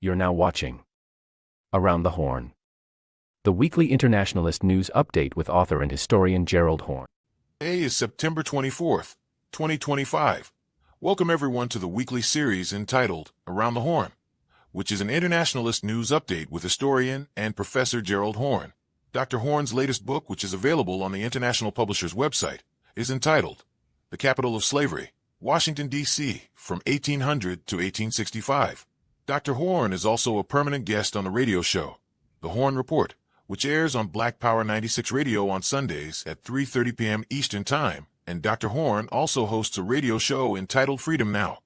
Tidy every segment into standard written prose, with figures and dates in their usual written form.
You're now watching Around the Horne, the weekly internationalist news update with author and historian Gerald Horne. Today is September 24th, 2025. Welcome everyone to the weekly series entitled Around the Horne, which is an internationalist news update with historian and Professor Gerald Horne. Dr. Horne's latest book, which is available on the International Publisher's website, is entitled The Capital of Slavery, Washington, D.C., from 1800 to 1865. Dr. Horne is also a permanent guest on the radio show, The Horne Report, which airs on Black Power 96 Radio on Sundays at 3:30 p.m. Eastern Time, and Dr. Horne also hosts a radio show entitled Freedom Now,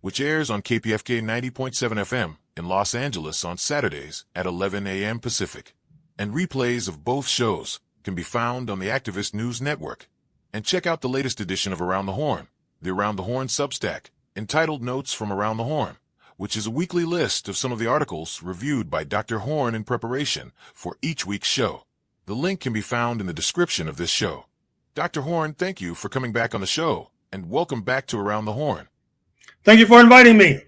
which airs on KPFK 90.7 FM in Los Angeles on Saturdays at 11 a.m. Pacific. And replays of both shows can be found on the Activist News Network. And check out the latest edition of Around the Horne, the Around the Horne Substack, entitled Notes from Around the Horne, which is a weekly list of some of the articles reviewed by Dr. Horne in preparation for each week's show. The link can be found in the description of this show. Dr. Horne, thank you for coming back on the show, and welcome back to Around the Horne. Thank you for inviting me.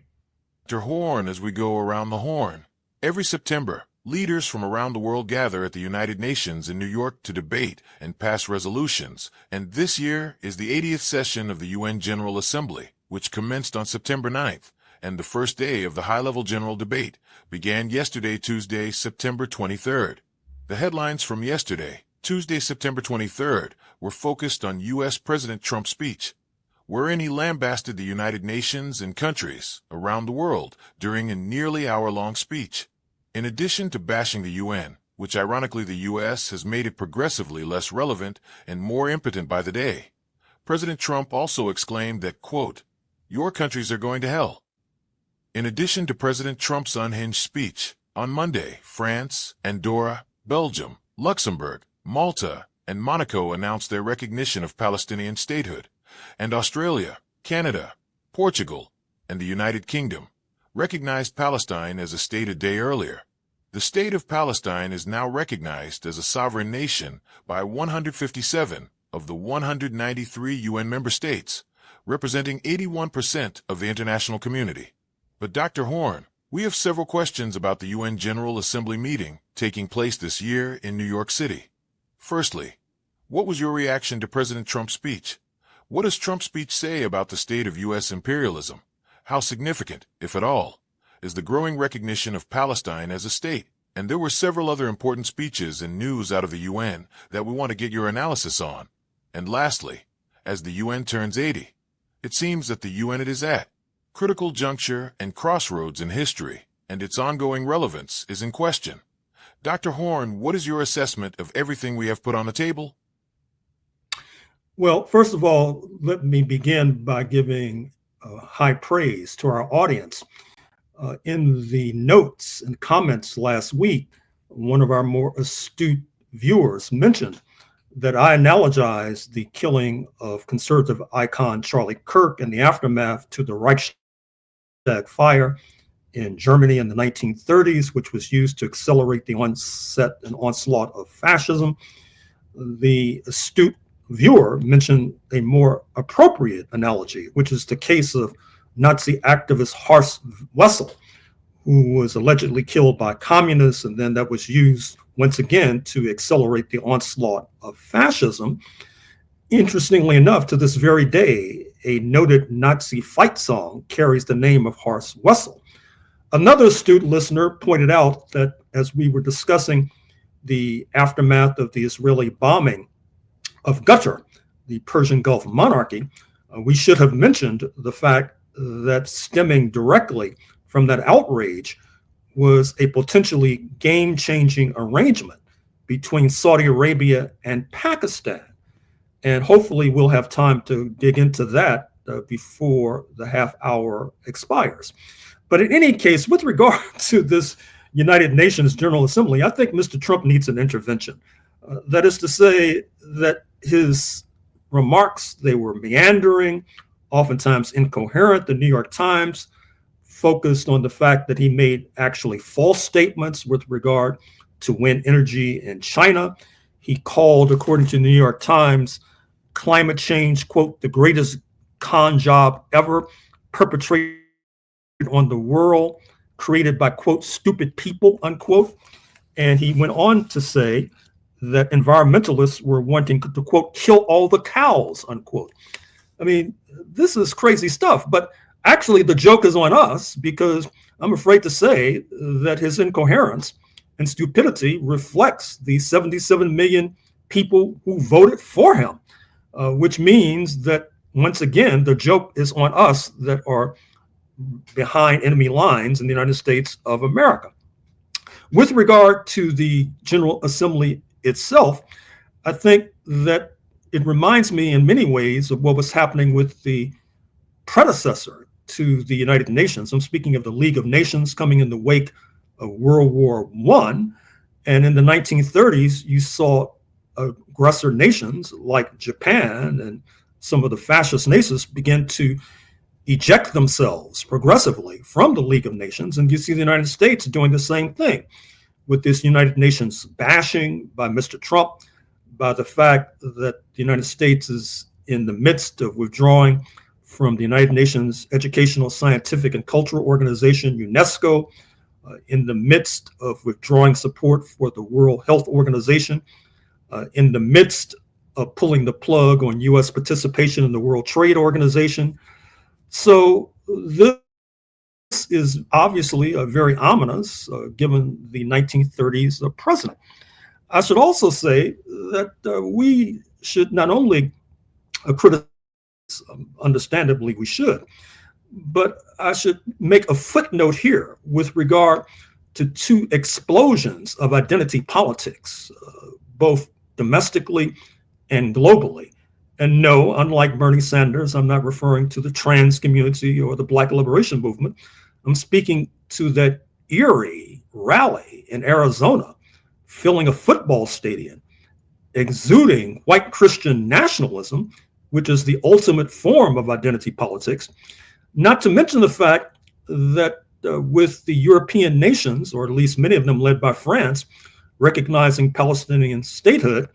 Dr. Horne, as we go around the Horne, every September, leaders from around the world gather at the United Nations in New York to debate and pass resolutions, and this year is the 80th session of the UN General Assembly, which commenced on September 9th. And the first day of the high-level general debate began yesterday, Tuesday, September 23rd. The headlines from yesterday, Tuesday, September 23rd, were focused on U.S. President Trump's speech, wherein he lambasted the United Nations and countries around the world during a nearly hour-long speech. In addition to bashing the UN, which ironically the U.S. has made it progressively less relevant and more impotent by the day, President Trump also exclaimed that, quote, "Your countries are going to hell." In addition to President Trump's unhinged speech, on Monday, France, Andorra, Belgium, Luxembourg, Malta, and Monaco announced their recognition of Palestinian statehood, and Australia, Canada, Portugal, and the United Kingdom recognized Palestine as a state a day earlier. The state of Palestine is now recognized as a sovereign nation by 157 of the 193 UN member states, representing 81% of the international community. But Dr. Horne, we have several questions about the UN General Assembly meeting taking place this year in New York City. Firstly, what was your reaction to President Trump's speech? What does Trump's speech say about the state of U.S. imperialism? How significant, if at all, is the growing recognition of Palestine as a state? And there were several other important speeches and news out of the UN that we want to get your analysis on. And lastly, as the UN turns 80, it seems that the UN it is at critical juncture and crossroads in history, and its ongoing relevance is in question. Dr. Horne, what is your assessment of everything we have put on the table? Well, first of all, let me begin by giving high praise to our audience. In the notes and comments last week, one of our more astute viewers mentioned that I analogized the killing of conservative icon Charlie Kirk in the aftermath to the Reichstag fire in Germany in the 1930s, which was used to accelerate the onset and onslaught of fascism. The astute viewer mentioned a more appropriate analogy, which is the case of Nazi activist Horst Wessel, who was allegedly killed by communists, and then that was used once again to accelerate the onslaught of fascism. Interestingly enough, to this very day, a noted Nazi fight song carries the name of Horst Wessel. Another astute listener pointed out that as we were discussing the aftermath of the Israeli bombing of Qatar, the Persian Gulf monarchy, we should have mentioned the fact that stemming directly from that outrage was a potentially game-changing arrangement between Saudi Arabia and Pakistan. And hopefully we'll have time to dig into that before the half hour expires. But in any case, with regard to this United Nations General Assembly, I think Mr. Trump needs an intervention. That is to say that his remarks, they were meandering, oftentimes incoherent. The New York Times focused on the fact that he made actually false statements with regard to wind energy in China. He called, according to the New York Times, climate change, quote, the greatest con job ever perpetrated on the world. created by, quote, stupid people, unquote. And he went on to say that environmentalists were wanting to, quote, kill all the cows, unquote. I mean, this is crazy stuff, but actually the joke is on us, because I'm afraid to say that his incoherence and stupidity reflects the 77 million people who voted for him, which means that, once again, the joke is on us that are behind enemy lines in the United States of America. With regard to the General Assembly itself, I think that it reminds me in many ways of what was happening with the predecessor to the United Nations. I'm speaking of the League of Nations coming in the wake of World War I. And in the 1930s, you saw aggressor nations like Japan and some of the fascist nations begin to eject themselves progressively from the League of Nations. And you see the United States doing the same thing with this United Nations bashing by Mr. Trump, by the fact that the United States is in the midst of withdrawing from the United Nations Educational, Scientific, and Cultural Organization, UNESCO, in the midst of withdrawing support for the World Health Organization, in the midst of pulling the plug on U.S. participation in the World Trade Organization. So this is obviously very ominous, given the 1930s precedent. I should also say that we should not only criticize, understandably we should, but I should make a footnote here with regard to two explosions of identity politics, both domestically and globally. And no, unlike Bernie Sanders, I'm not referring to the trans community or the Black liberation movement. I'm speaking to that eerie rally in Arizona, filling a football stadium, exuding white Christian nationalism, which is the ultimate form of identity politics. Not to mention the fact that with the European nations, or at least many of them led by France, recognizing Palestinian statehood,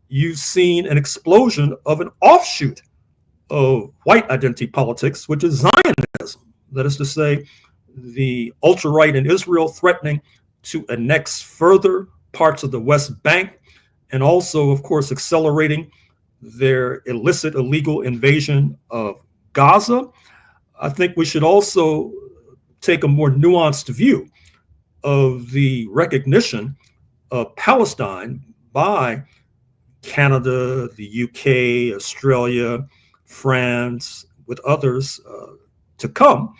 you've seen an explosion of an offshoot of white identity politics, which is Zionism. That is to say, the ultra-right in Israel threatening to annex further parts of the West Bank, and also, of course, accelerating their illicit, illegal invasion of Gaza. I think we should also take a more nuanced view of the recognition of Palestine by Canada, the UK, Australia, France, with others to come.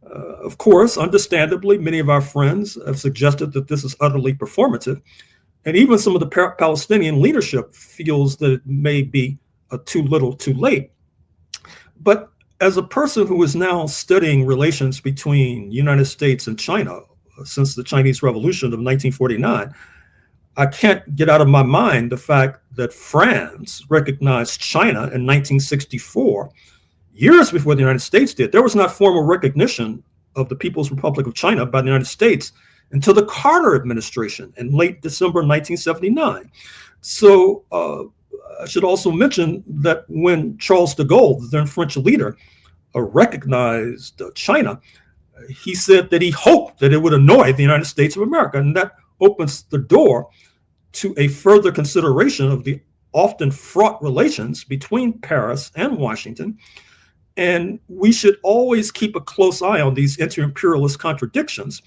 Of course, understandably, many of our friends have suggested that this is utterly performative. And even some of the Palestinian leadership feels that it may be too little too late. But as a person who is now studying relations between the United States and China since the Chinese Revolution of 1949, I can't get out of my mind the fact that France recognized China in 1964, years before the United States did. There was not formal recognition of the People's Republic of China by the United States until the Carter administration in late December 1979. So I should also mention that when Charles de Gaulle, the then French leader, recognized China, he said that he hoped that it would annoy the United States of America. And that opens the door to a further consideration of the often fraught relations between Paris and Washington. And we should always keep a close eye on these inter-imperialist contradictions,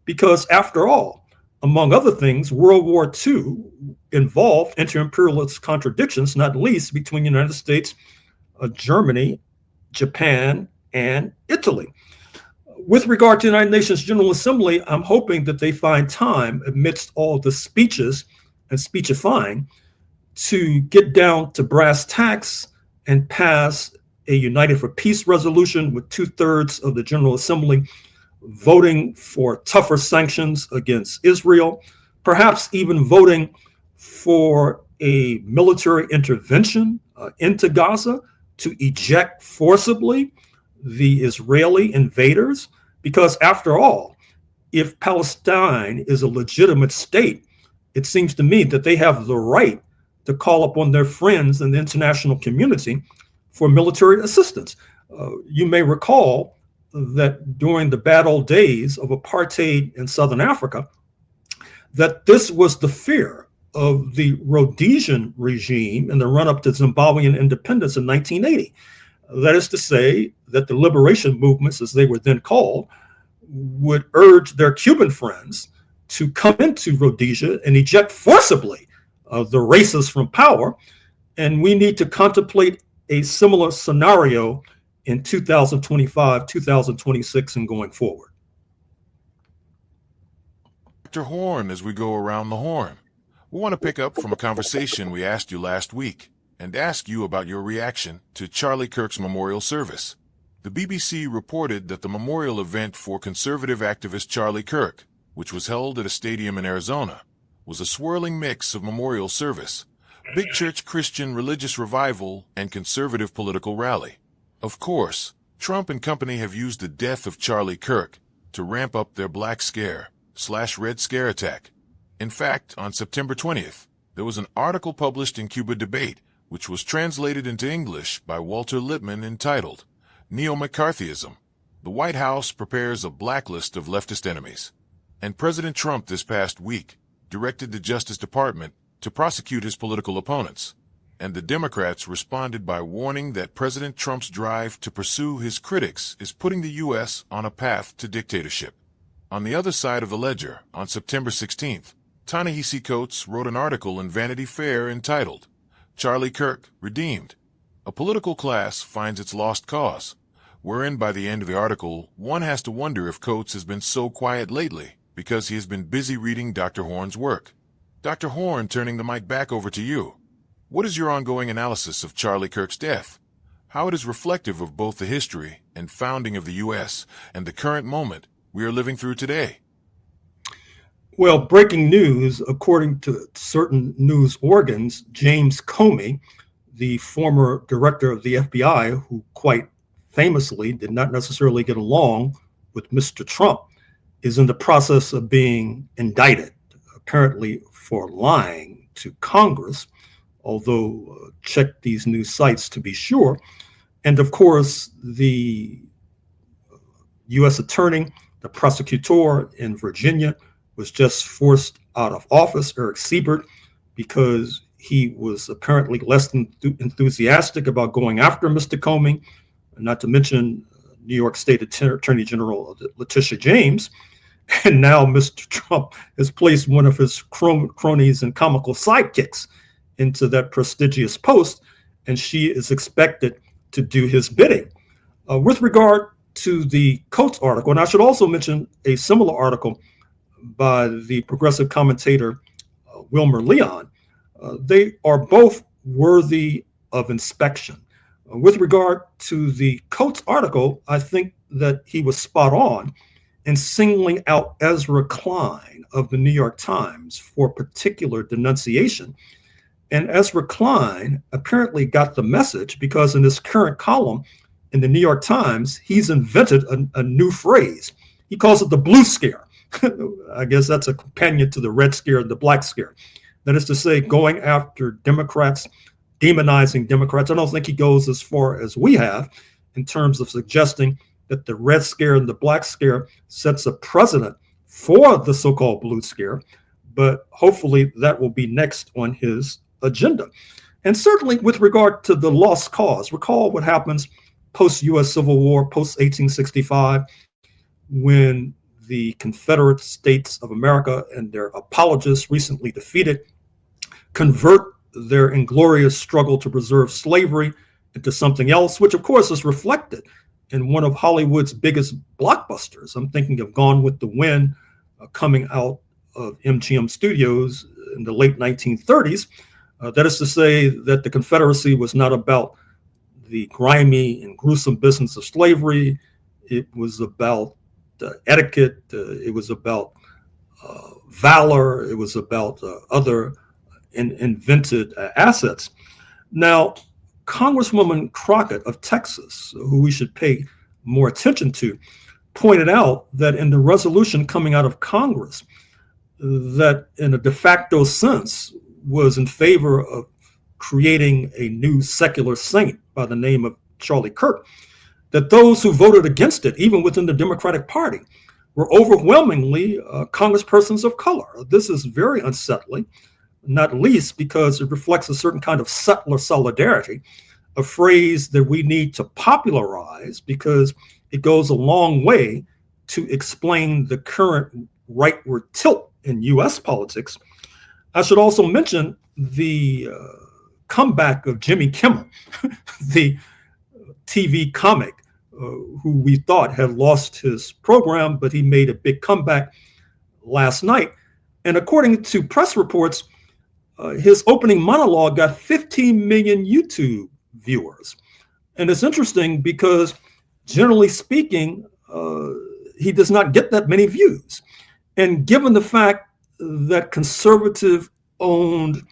because after all, among other things, World War II involved inter-imperialist contradictions, not least between the United States, Germany, Japan, and Italy. With regard to the United Nations General Assembly, I'm hoping that they find time amidst all the speeches and speechifying to get down to brass tacks and pass a United for Peace resolution with 2/3 of the General Assembly voting for tougher sanctions against Israel, perhaps even voting for a military intervention into Gaza to eject forcibly the Israeli invaders. Because after all, if Palestine is a legitimate state, it seems to me that they have the right to call upon their friends in the international community for military assistance. You may recall that during the bad old days of apartheid in Southern Africa, that this was the fear of the Rhodesian regime in the run-up to Zimbabwean independence in 1980. That is to say that the liberation movements, as they were then called, would urge their Cuban friends to come into Rhodesia and eject forcibly the racists from power. And we need to contemplate a similar scenario in 2025, 2026, and going forward. Dr. Horne, as we go around the horn, we want to pick up from a conversation we asked you last week and ask you about your reaction to Charlie Kirk's memorial service. The BBC reported that the memorial event for conservative activist Charlie Kirk, which was held at a stadium in Arizona, was a swirling mix of memorial service, big church Christian religious revival, and conservative political rally. Of course, Trump and company have used the death of Charlie Kirk to ramp up their Black Scare/Red Scare attack. In fact, on September 20th, there was an article published in Cuba Debate, which was translated into English by Walter Lippmann, entitled Neo-McCarthyism. The White House prepares a blacklist of leftist enemies. And President Trump this past week directed the Justice Department to prosecute his political opponents. And the Democrats responded by warning that President Trump's drive to pursue his critics is putting the U.S. on a path to dictatorship. On the other side of the ledger, on September 16th, Ta-Nehisi Coates wrote an article in Vanity Fair entitled Charlie Kirk Redeemed. A Political Class Finds Its Lost Cause, wherein by the end of the article, one has to wonder if Coates has been so quiet lately because he has been busy reading Dr. Horne's work. Dr. Horne, turning the mic back over to you. What is your ongoing analysis of Charlie Kirk's death? How it is reflective of both the history and founding of the U.S. and the current moment we are living through today? Well, breaking news, according to certain news organs, James Comey, the former director of the FBI, who quite famously did not necessarily get along with Mr. Trump, is in the process of being indicted, apparently for lying to Congress, although check these news sites to be sure. And of course, the U.S. attorney, the prosecutor in Virginia, was just forced out of office, Eric Siebert, because he was apparently less than enthusiastic about going after Mr. Comey, not to mention New York State Attorney General Letitia James. And now Mr. Trump has placed one of his cronies and comical sidekicks into that prestigious post, and she is expected to do his bidding. With regard to the Coates article, and I should also mention a similar article by the progressive commentator Wilmer Leon, they are both worthy of inspection. With regard to the Coates article, I think that he was spot on in singling out Ezra Klein of the New York Times for particular denunciation. And Ezra Klein apparently got the message because in his current column in the New York Times, he's invented a new phrase. He calls it the blue scare. I guess that's a companion to the red scare and the black scare. That is to say, going after Democrats, demonizing Democrats. I don't think he goes as far as we have in terms of suggesting that the red scare and the black scare sets a precedent for the so-called blue scare, but hopefully that will be next on his agenda. And certainly with regard to the lost cause, recall what happens post-U.S. Civil War, post-1865, when the Confederate States of America and their apologists, recently defeated, convert their inglorious struggle to preserve slavery into something else, which of course is reflected in one of Hollywood's biggest blockbusters. I'm thinking of Gone with the Wind, coming out of MGM Studios in the late 1930s. That is to say that the Confederacy was not about the grimy and gruesome business of slavery. It was about etiquette. It was about valor. It was about other invented assets. Now, Congresswoman Crockett of Texas, who we should pay more attention to, pointed out that in the resolution coming out of Congress, that in a de facto sense was in favor of creating a new secular saint by the name of Charlie Kirk. that those who voted against it, even within the Democratic Party, were overwhelmingly congresspersons of color. This is very unsettling, not least because it reflects a certain kind of settler solidarity, a phrase that we need to popularize because it goes a long way to explain the current rightward tilt in U.S. politics. I should also mention the comeback of Jimmy Kimmel, the TV comic who we thought had lost his program, but he made a big comeback last night. And according to press reports, his opening monologue got 15 million YouTube viewers. And it's interesting because generally speaking, he does not get that many views. And given the fact that conservative-owned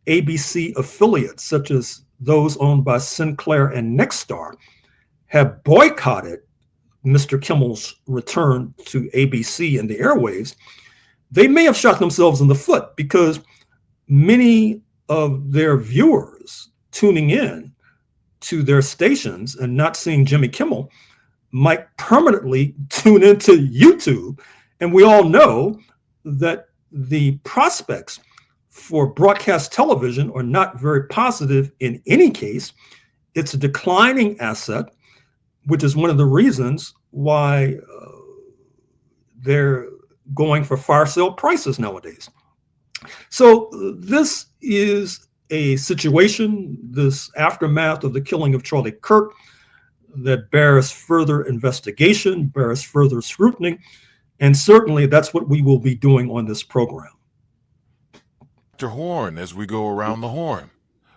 ABC affiliates, such as those owned by Sinclair and Nexstar, have boycotted Mr. Kimmel's return to ABC and the airwaves, they may have shot themselves in the foot because many of their viewers tuning in to their stations and not seeing Jimmy Kimmel might permanently tune into YouTube. And we all know that the prospects for broadcast television are not very positive in any case. It's a declining asset, which is one of the reasons why they're going for fire sale prices nowadays. So this is a situation, this aftermath of the killing of Charlie Kirk, that bears further investigation, bears further scrutiny, and certainly that's what we will be doing on this program. Dr. Horne, as we go around the horn,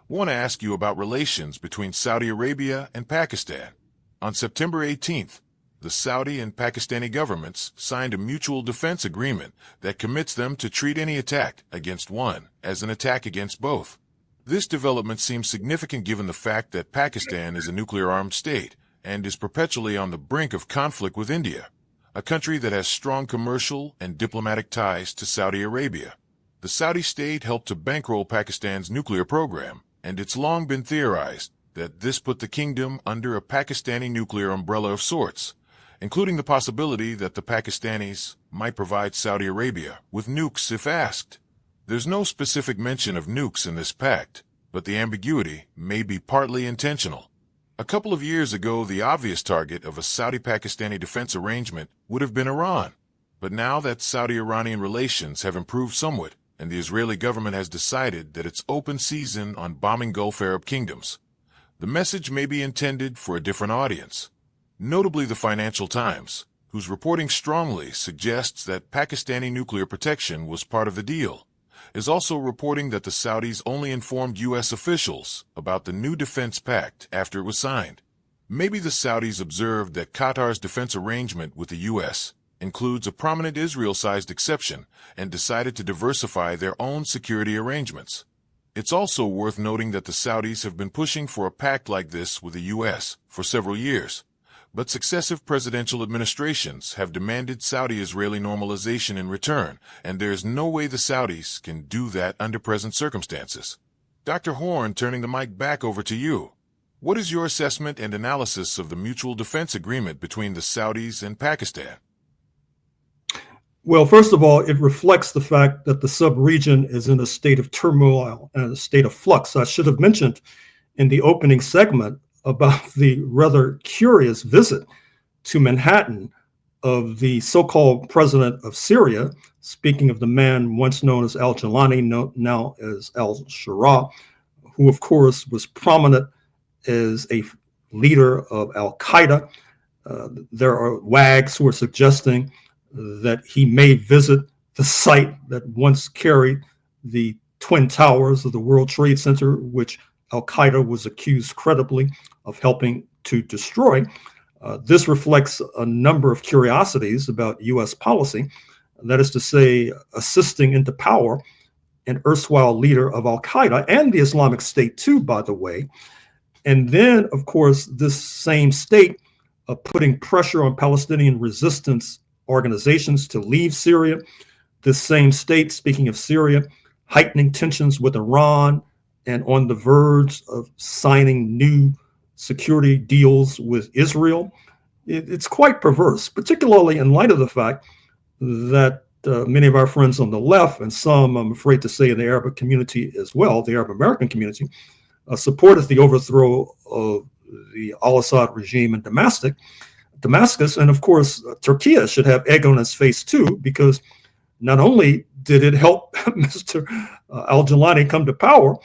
want to ask you about relations between Saudi Arabia and Pakistan. On September 18th, the Saudi and Pakistani governments signed a mutual defense agreement that commits them to treat any attack against one as an attack against both. This development seems significant given the fact that Pakistan is a nuclear-armed state and is perpetually on the brink of conflict with India, a country that has strong commercial and diplomatic ties to Saudi Arabia. The Saudi state helped to bankroll Pakistan's nuclear program, and it's long been theorized that this put the kingdom under a Pakistani nuclear umbrella of sorts, including the possibility that the Pakistanis might provide Saudi Arabia with nukes if asked. There's no specific mention of nukes in this pact, but the ambiguity may be partly intentional. A couple of years ago, the obvious target of a Saudi-Pakistani defense arrangement would have been Iran. But now that Saudi-Iranian relations have improved somewhat, and the Israeli government has decided that it's open season on bombing Gulf Arab kingdoms, the message may be intended for a different audience. Notably the Financial Times, whose reporting strongly suggests that Pakistani nuclear protection was part of the deal, is also reporting that the Saudis only informed U.S. officials about the new defense pact after it was signed. Maybe the Saudis observed that Qatar's defense arrangement with the U.S. includes a prominent Israel-sized exception and decided to diversify their own security arrangements. It's also worth noting that the Saudis have been pushing for a pact like this with the U.S. for several years, but successive presidential administrations have demanded Saudi-Israeli normalization in return, and there is no way the Saudis can do that under present circumstances. Dr. Horne, turning the mic back over to you. What is your assessment and analysis of the mutual defense agreement between the Saudis and Pakistan? Well, first of all, it reflects the fact that the sub-region is in a state of turmoil and a state of flux. I should have mentioned in the opening segment about the rather curious visit to Manhattan of the so-called president of Syria, speaking of the man once known as al-Jilani, now as al-Shara, who of course was prominent as a leader of al-Qaeda. There are wags who are suggesting that he may visit the site that once carried the Twin Towers of the World Trade Center, which al-Qaeda was accused credibly of helping to destroy. This reflects a number of curiosities about U.S. policy, that is to say, assisting into power an erstwhile leader of al-Qaeda and the Islamic State too, by the way. And then, of course, this same state putting pressure on Palestinian resistance organizations to leave Syria. This same state, speaking of Syria, heightening tensions with Iran and on the verge of signing new security deals with Israel. It's quite perverse, particularly in light of the fact that many of our friends on the left, and some, I'm afraid to say, in the Arab community as well, the Arab American community, supported the overthrow of the al-Assad regime in Damascus. And of course, Turkey should have egg on its face too, because not only did it help Mr. al-Jilani come to power,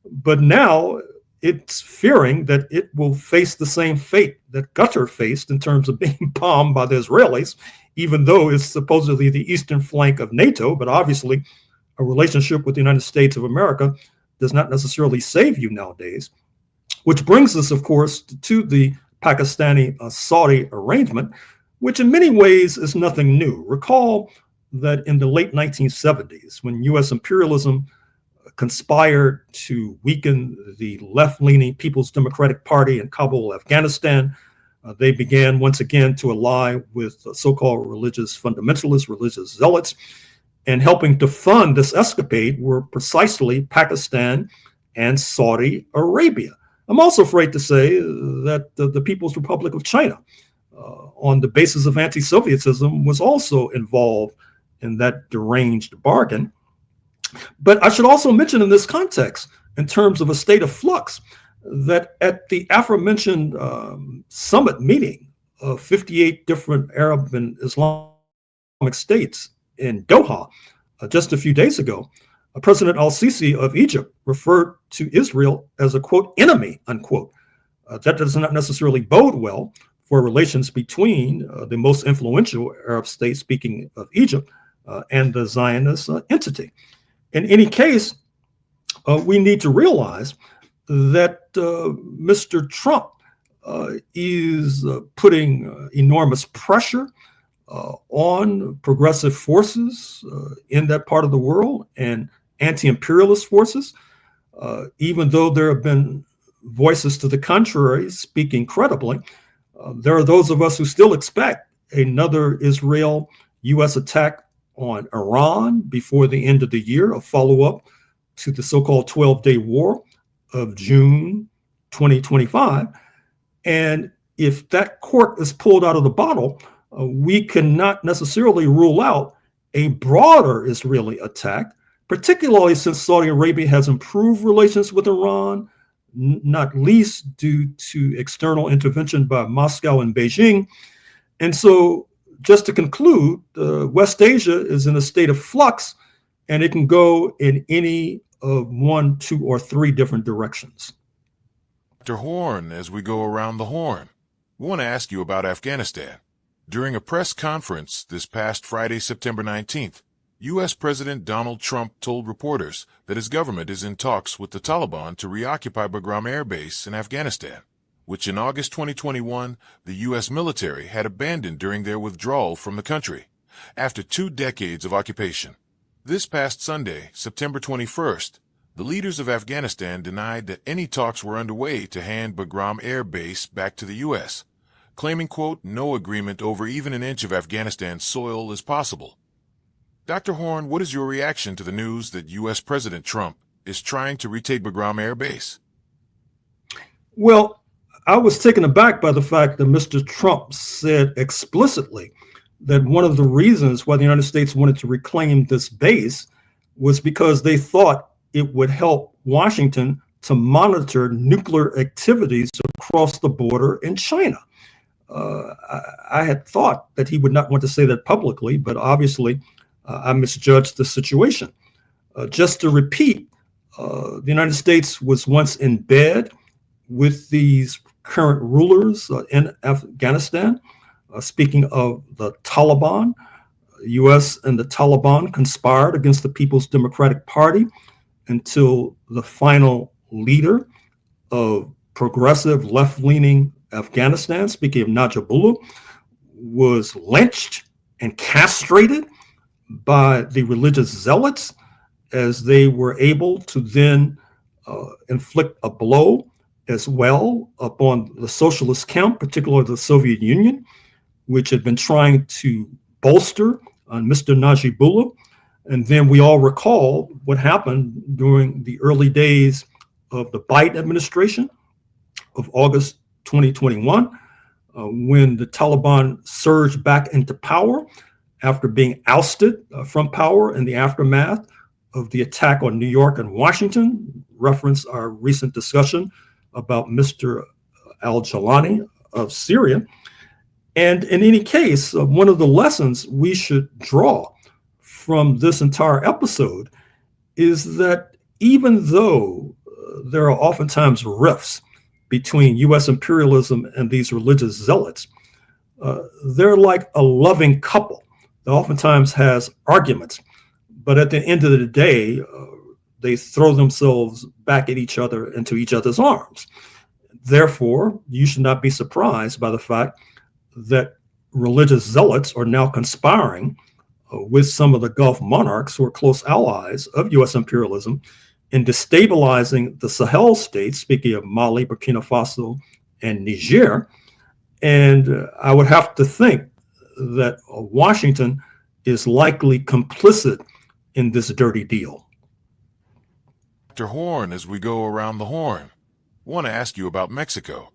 but now it's fearing that it will face the same fate that Qatar faced in terms of being bombed by the Israelis, even though it's supposedly the eastern flank of NATO. But obviously, a relationship with the United States of America does not necessarily save you nowadays. Which brings us, of course, to the Pakistani-Saudi arrangement, which in many ways is nothing new. Recall that in the late 1970s, when U.S. imperialism conspired to weaken the left-leaning People's Democratic Party in Kabul, Afghanistan, they began once again to ally with so-called religious fundamentalists, religious zealots, and helping to fund this escapade were precisely Pakistan and Saudi Arabia. I'm also afraid to say that the People's Republic of China, on the basis of anti-Sovietism, was also involved in that deranged bargain. But I should also mention in this context, in terms of a state of flux, that at the aforementioned summit meeting of 58 different Arab and Islamic states in Doha just a few days ago, President al-Sisi of Egypt referred to Israel as a, quote, enemy, unquote. That does not necessarily bode well for relations between the most influential Arab state, speaking of Egypt, and the Zionist entity. In any case, we need to realize that Mr. Trump is putting enormous pressure on progressive forces in that part of the world and anti-imperialist forces, even though there have been voices to the contrary speaking credibly. There are those of us who still expect another Israel-U.S. attack on Iran before the end of the year, a follow-up to the so-called 12-day war of June 2025. And if that cork is pulled out of the bottle, we cannot necessarily rule out a broader Israeli attack, particularly since Saudi Arabia has improved relations with Iran, not least due to external intervention by Moscow and Beijing. And so, just to conclude, West Asia is in a state of flux, and it can go in any of one, two, or three different directions. Dr. Horne, as we go around the horn, we want to ask you about Afghanistan. During a press conference this past Friday, September 19th, U.S. President Donald Trump told reporters that his government is in talks with the Taliban to reoccupy Bagram Air Base in Afghanistan, which in August 2021, the U.S. military had abandoned during their withdrawal from the country, after 2 decades of occupation. This past Sunday, September 21st, the leaders of Afghanistan denied that any talks were underway to hand Bagram Air Base back to the U.S., claiming, quote, no agreement over even an inch of Afghanistan's soil is possible. Dr. Horne, what is your reaction to the news that U.S. President Trump is trying to retake Bagram Air Base? Well, I was taken aback by the fact that Mr. Trump said explicitly that one of the reasons why the United States wanted to reclaim this base was because they thought it would help Washington to monitor nuclear activities across the border in China. I had thought that he would not want to say that publicly, but obviously I misjudged the situation. Just to repeat, the United States was once in bed with these current rulers in Afghanistan. Speaking of the Taliban, the U.S. and the Taliban conspired against the People's Democratic Party until the final leader of progressive left-leaning Afghanistan, speaking of Najibullah, was lynched and castrated by the religious zealots as they were able to then inflict a blow as well upon the socialist camp, particularly the Soviet Union, which had been trying to bolster on Mr. Najibullah. And then we all recall what happened during the early days of the Biden administration of August 2021, when the Taliban surged back into power after being ousted from power in the aftermath of the attack on New York and Washington. Reference our recent discussion about Mr. al-Jilani of Syria. And in any case, one of the lessons we should draw from this entire episode is that even though there are oftentimes rifts between U.S. imperialism and these religious zealots, they're like a loving couple that oftentimes has arguments, but at the end of the day, they throw themselves back at each other into each other's arms. Therefore, you should not be surprised by the fact that religious zealots are now conspiring with some of the Gulf monarchs who are close allies of U.S. imperialism in destabilizing the Sahel states, speaking of Mali, Burkina Faso, and Niger. And I would have to think that Washington is likely complicit in this dirty deal. Dr. Horne, as we go around the horn, I want to ask you about Mexico.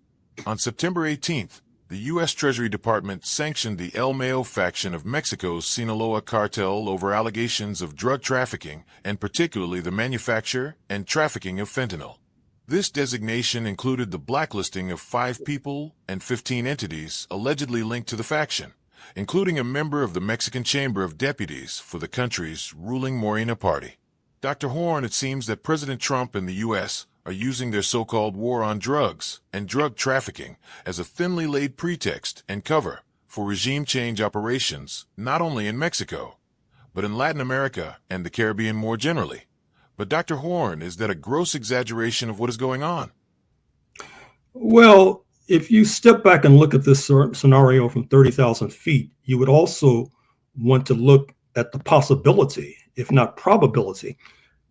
On September 18th, the U.S. Treasury Department sanctioned the El Mayo faction of Mexico's Sinaloa cartel over allegations of drug trafficking, and particularly the manufacture and trafficking of fentanyl. This designation included the blacklisting of 5 people and 15 entities allegedly linked to the faction, including a member of the Mexican Chamber of Deputies for the country's ruling Morena party. Dr. Horne, it seems that President Trump and the U.S. are using their so-called war on drugs and drug trafficking as a thinly laid pretext and cover for regime change operations, not only in Mexico, but in Latin America and the Caribbean more generally. But Dr. Horne, is that a gross exaggeration of what is going on? Well, if you step back and look at this scenario from 30,000 feet, you would also want to look at the possibility, if not probability,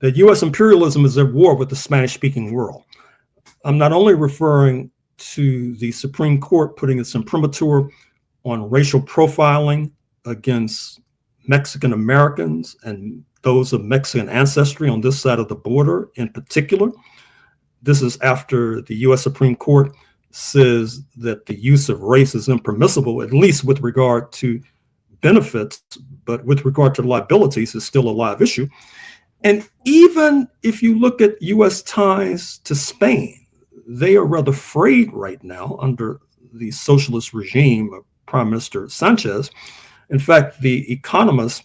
that U.S. imperialism is at war with the Spanish-speaking world. I'm not only referring to the Supreme Court putting its imprimatur on racial profiling against Mexican Americans and those of Mexican ancestry on this side of the border in particular. This is after the U.S. Supreme Court says that the use of race is impermissible, at least with regard to benefits, but with regard to liabilities is still a live issue. And even if you look at U.S. ties to Spain, they are rather frayed right now under the socialist regime of Prime Minister Sanchez. In fact, The Economist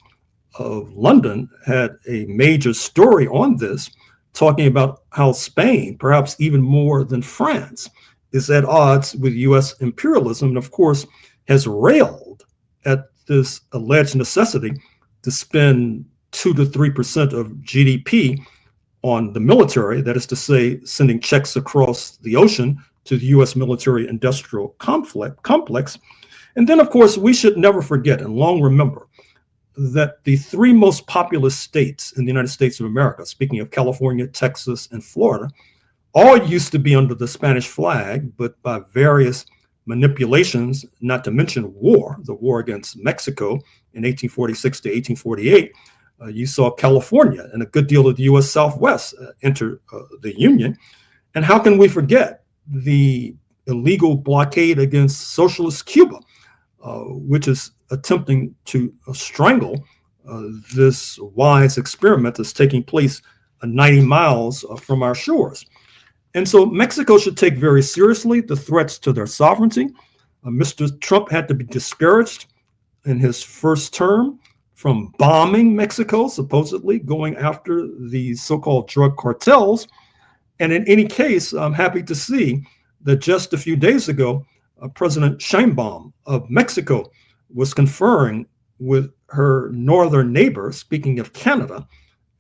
of London had a major story on this, talking about how Spain, perhaps even more than France, is at odds with U.S. imperialism, and of course has railed at this alleged necessity to spend 2 to 3% of GDP on the military, that is to say, sending checks across the ocean to the U.S. military-industrial complex. And then, of course, we should never forget and long remember that the 3 most populous states in the United States of America, speaking of California, Texas, and Florida, all used to be under the Spanish flag, but by various manipulations, not to mention war, the war against Mexico in 1846 to 1848, you saw California and a good deal of the U.S. Southwest enter the Union. And how can we forget the illegal blockade against socialist Cuba, which is attempting to strangle this wise experiment that's taking place 90 miles from our shores. And so Mexico should take very seriously the threats to their sovereignty. Mr. Trump had to be discouraged in his first term from bombing Mexico, supposedly going after the so-called drug cartels. And in any case, I'm happy to see that just a few days ago, President Sheinbaum of Mexico was conferring with her northern neighbor, speaking of Canada,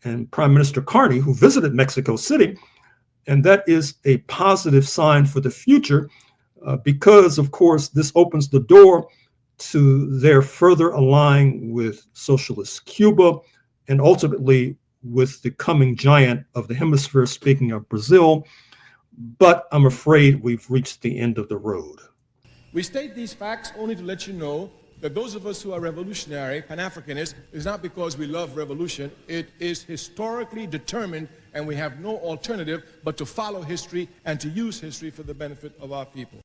and Prime Minister Carney, who visited Mexico City. And that is a positive sign for the future because, of course, this opens the door to their further aligning with socialist Cuba and ultimately with the coming giant of the hemisphere, speaking of Brazil. But I'm afraid we've reached the end of the road. We state these facts only to let you know that those of us who are revolutionary, Pan-Africanists, is not because we love revolution. It is historically determined, and we have no alternative but to follow history and to use history for the benefit of our people.